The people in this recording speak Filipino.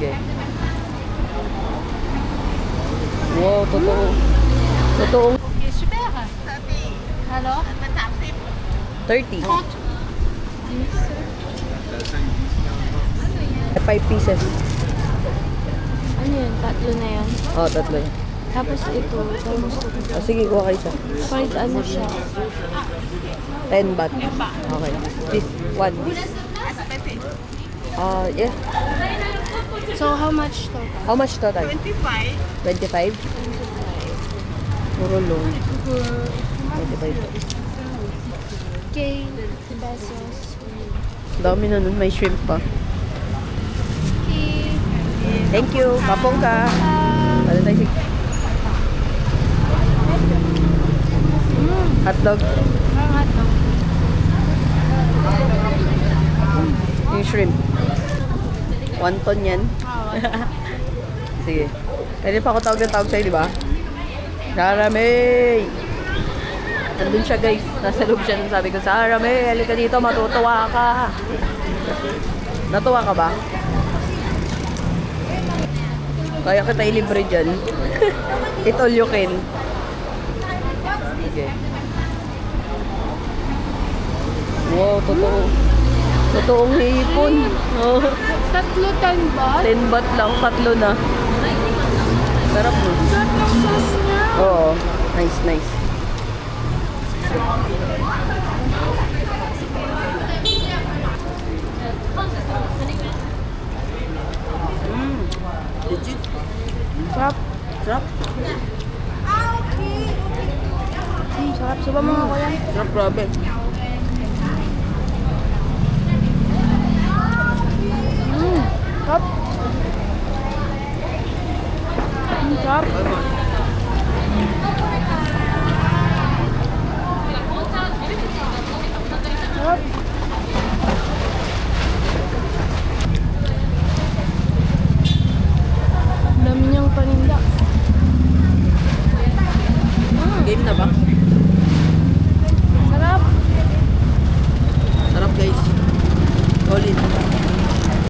Sige. Wow, totoo. Totoong Ok, super. Alors 30. 30. 5 pieces. Ano yun? Tatlo na yan. Oh, tatlo. Tapos ito, tapos ito. Oh, sige, kuha kayo isa. Kahit ano siya. 10 baht. Okay. This, one, this. Yeah. So, how much to? How much total? 25. 25? Puro loan. 25. Okay, pesos. Dami na nun. May shrimp pa. Okay. Thank you. Kapong ka. Ano tayo sige? Hotdog. Parang hotdog. Yung shrimp. Wonton yan. Sige. Pwede pa ako tawag sa'yo, di ba? Sarah May! Nandun siya, guys. Nasa loob siya. Sabi ko, Sarah May, halika dito, matutuwa ka. Natuwa ka ba? Kaya kita ilibre dyan. It all you can. Sige. Wow, totoo. Totoong hipon. Oh. Tatlo 10 ba? 10 baht lang, tatlo na. Sarap mo. Sarap ng sauce niya. Oo. Nice, nice. Legit. Sarap. Sarap. Sarap. Suba mga kuya. Sarap, grabe.